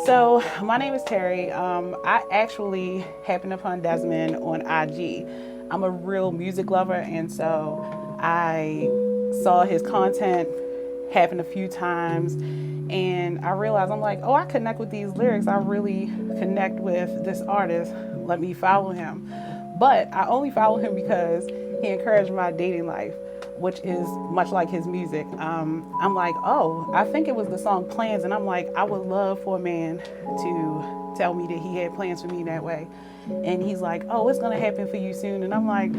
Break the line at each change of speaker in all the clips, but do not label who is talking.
So my name is Terry. I actually happened upon Desmond on IG. I'm a real music lover, and so I saw his content happen a few times, and I realized I'm like, oh, I connect with these lyrics. I really connect with this artist. Let me follow him. But I only follow him because he encouraged my dating life, which is much like his music. I'm like, oh, I think it was the song Plans, and I'm like, I would love for a man to tell me that he had plans for me that way. And he's like, oh, it's gonna happen for you soon. And I'm like,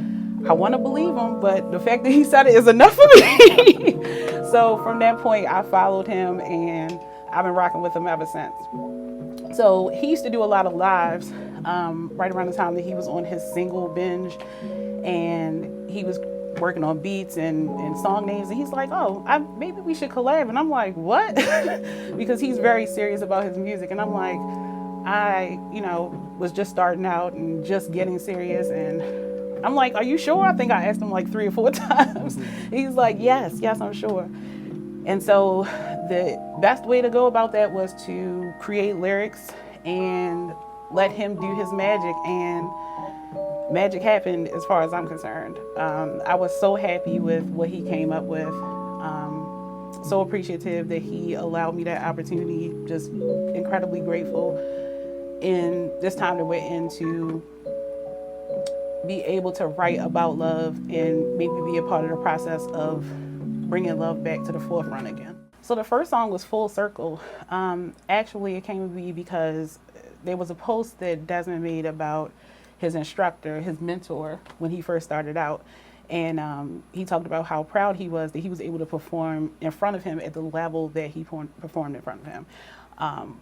I wanna believe him, but the fact that he said it is enough for me. So from that point, I followed him, and I've been rocking with him ever since. So he used to do a lot of lives right around the time that he was on his single binge, and he was working on beats and song names, and he's like, oh, maybe we should collab. And I'm like, what? Because he's very serious about his music, and I'm like, was just starting out and just getting serious, and I'm like, are you sure? I think I asked him like 3 or 4 times. He's like, yes, I'm sure. And so the best way to go about that was to create lyrics and let him do his magic, and magic happened as far as I'm concerned. I was so happy with what he came up with. So appreciative that he allowed me that opportunity. Just incredibly grateful in this time that we're in to be able to write about love and maybe be a part of the process of bringing love back to the forefront again. So the first song was Full Circle. Actually, it came to be because there was a post that Desmond made about his instructor, his mentor, when he first started out. And he talked about how proud he was that he was able to perform in front of him at the level that he performed in front of him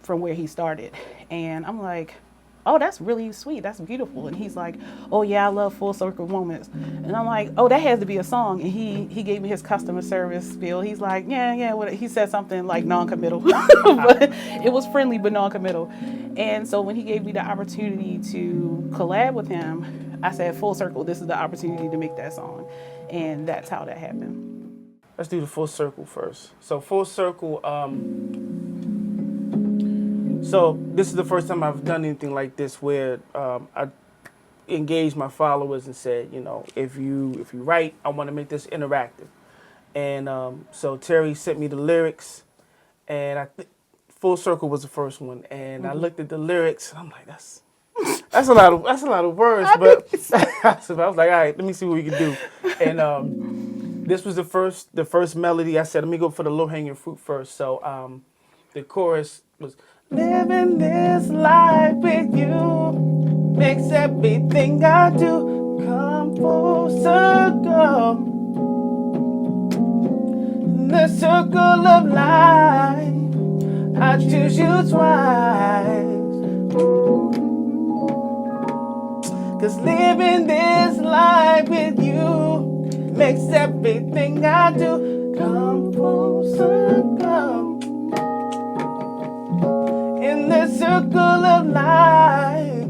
from where he started. And I'm like, oh, that's really sweet. That's beautiful. And he's like, oh, yeah, I love full circle moments. And I'm like, oh, that has to be a song. And he gave me his customer service spiel. He's like, yeah. He said something like non-committal, but it was friendly but non-committal. And so when he gave me the opportunity to collab with him, I said, full circle, this is the opportunity to make that song. And that's how that happened.
Let's do the Full Circle first. So Full Circle, so this is the first time I've done anything like this where I engaged my followers and said, if you write, I want to make this interactive. And so Terry sent me the lyrics, and Full Circle was the first one. And I looked at the lyrics, and I'm like, that's a lot of words. But I was like, all right, let me see what we can do. And this was the first melody. I said, let me go for the low hanging fruit first. So the chorus was, living this life with you makes everything I do come full circle. In the circle of life, I choose you twice. 'Cause living this life with you makes everything I do come full circle. In the circle of life,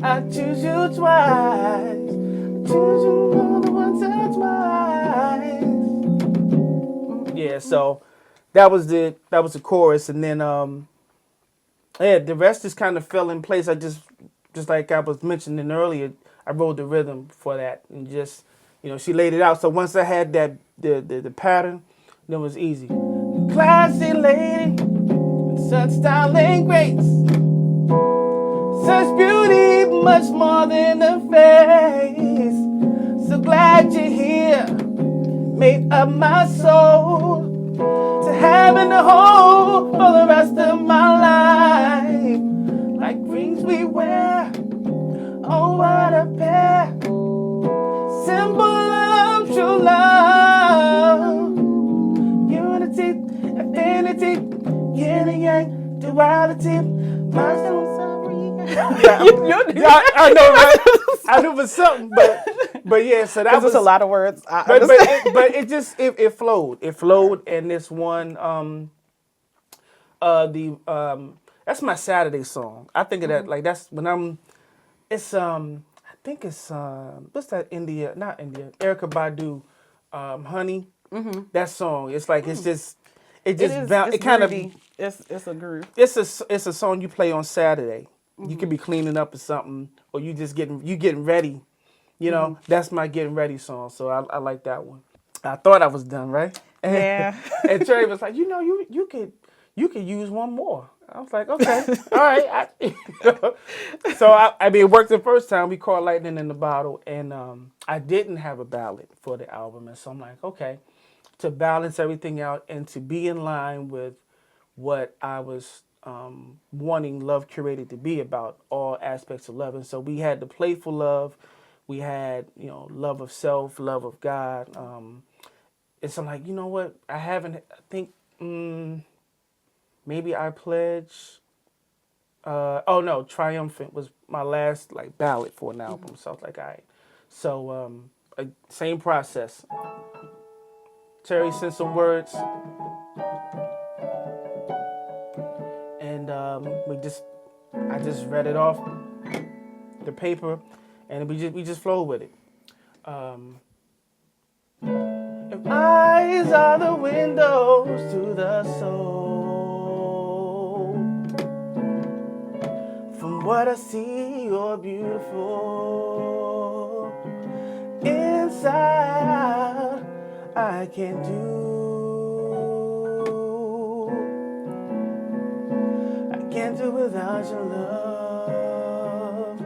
I choose you twice. I choose you more than once or twice. Yeah, so that was the chorus, and then the rest just kind of fell in place. I just like I was mentioning earlier, I wrote the rhythm for that, and just she laid it out. So once I had that the pattern, then it was easy. Classy lady. Such style and grace, such beauty, much more than a face. So glad you're here, made up my soul to having a home for the rest of my life. Like rings we wear, oh what a pair, symbol of true love, unity, affinity. Yin and yang, duality. I know, right? I knew it was something, but yeah. So that was
a lot of words.
But it flowed. It flowed, and this one, that's my Saturday song. I think of that like that's when it's I think it's what's that India? Not India. Erykah Badu, Honey. That song. It's like it's it just
It's
it kind of
groovy. It's a groove.
it's a song you play on Saturday. You could be cleaning up or something, or you just getting ready. You know, that's my getting ready song. So I like that one. I thought I was done, right?
Yeah.
And Terry was like, you could use one more. I was like, okay, all right. So I mean, it worked the first time. We caught lightning in the bottle, and I didn't have a ballad for the album, and so I'm like, okay, to balance everything out and to be in line with what I was wanting Love Curated to be about, all aspects of love. And so we had the playful love, we had love of self, love of God. And so I'm like, you know what? I think maybe I Pledge. Oh no, Triumphant was my last like ballad for an album. So I was like, all right. So same process. Terry sent some words, and I just read it off the paper, and we just flowed with it. If eyes are the windows to the soul, from what I see, you're beautiful. Inside, I can't do without your love.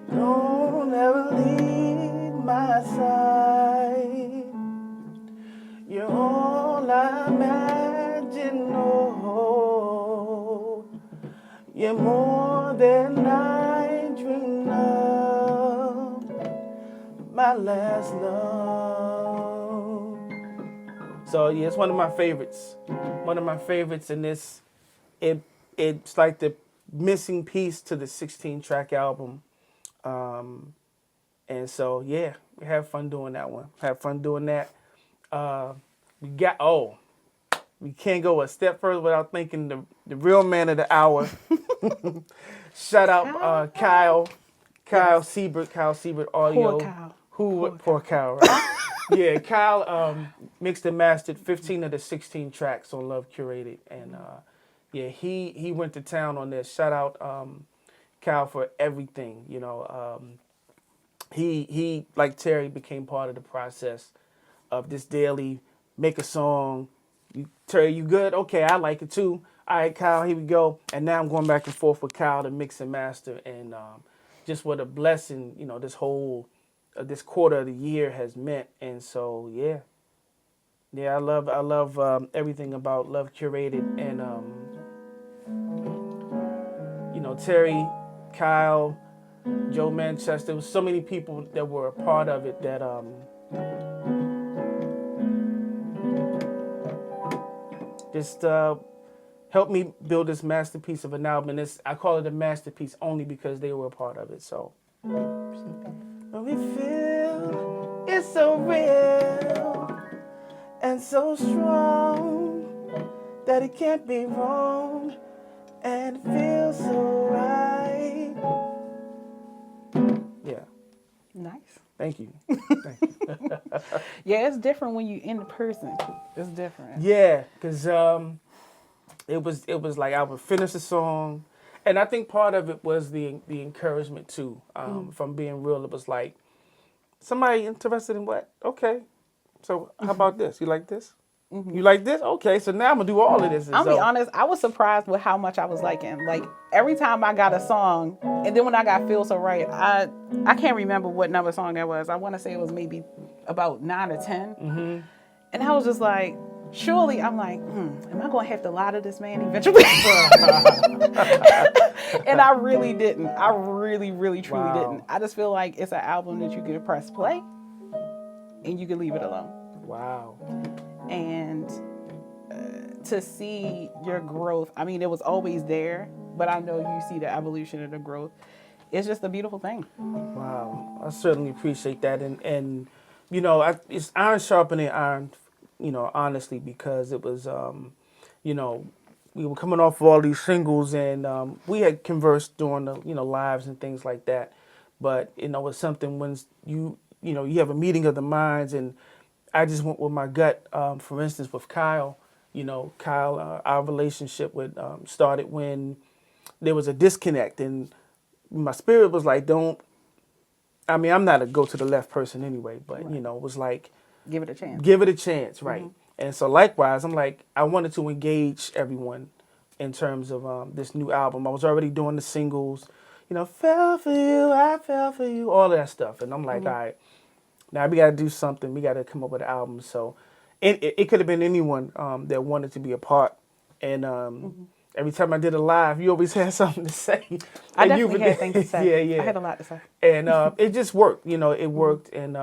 Don't ever leave my side. You're all I imagine. Oh, you're more than I dreamed of. My last love. So yeah, it's one of my favorites. One of my favorites in this. It's like the missing piece to the 16-track album. And so, yeah, we had fun doing that one. Had fun doing that. We can't go a step further without thanking the real man of the hour. Shout out Kyle Siebert, Kyle Siebert Audio. Poor Kyle, right? Yeah, Kyle mixed and mastered 15 of the 16 tracks on Love Curated. And yeah, he went to town on this. Shout out Kyle for everything. He like Terry became part of the process of this daily make a song. Terry, you good? Okay, I like it too. All right, Kyle, here we go. And now I'm going back and forth with Kyle to mix and master, and just what a blessing, this quarter of the year has meant. And so yeah, I love everything about Love Curated, and Terry, Kyle, Joe Manchester. There was so many people that were a part of it that just helped me build this masterpiece of an album. And I call it a masterpiece only because they were a part of it. So when we feel it's so real and so strong that it can't be wrong, and it feels so right. Yeah.
Nice.
Thank you.
Yeah, it's different when you're in the person. It's different.
Yeah, because it was like I would finish a song, and I think part of it was the encouragement too. From being real, it was like, somebody interested in what? Okay, so how about this? You like this? You like this? Okay, so now I'm gonna do all of this.
I'll be honest, I was surprised with how much I was liking. Like every time I got a song, and then when I got Feel So Right, I can't remember what number song that was. I want to say it was maybe about 9 or 10. Mm-hmm. And I was just like, surely, I'm like, am I gonna have to lie to this man eventually? And I really didn't. I really, really, truly didn't. I just feel like it's an album that you can press play, and you can leave it alone.
Wow.
And to see your growth, I mean, it was always there, but I know you see the evolution and the growth. It's just a beautiful thing.
Wow, I certainly appreciate that, and it's iron sharpening iron, honestly, because it was, we were coming off of all these singles, and we had conversed during the lives and things like that, but it's something when you have a meeting of the minds, and I just went with my gut. For instance, with Kyle, You know, Kyle, our relationship with started when there was a disconnect, and my spirit was like, don't. I mean, I'm not a go to the left person anyway, but
Right.
you know, it was like,
Give it a chance.
give it a chance, right? And so likewise, I'm like, I wanted to engage everyone in terms of this new album. I was already doing the singles, you know, fell for you, I fell for you, all that stuff, and I'm like, all right, now we got to do something. We got to come up with an album. So it could have been anyone that wanted to be a part. And every time I did a live, you always had something to say.
I
And
definitely had things to say.
Yeah, yeah.
I had a lot to say.
And it just worked. You know, it worked. And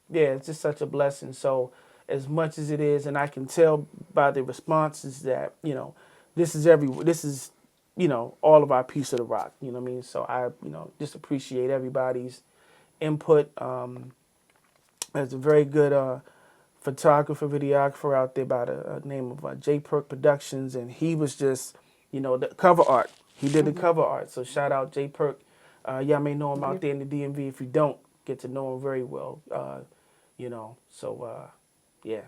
yeah, it's just such a blessing. So as much as it is, and I can tell by the responses that, you know, this is, you know, all of our piece of the rock. You know what I mean? So I, you know, just appreciate everybody's input. There's a very good photographer, videographer out there by the name of J.Perk Productions, and he was just, you know, the cover art. He did the cover art, so shout out J.Perk. Y'all may know him out there in the DMV. If you don't, get to know him very well. You know, so yeah.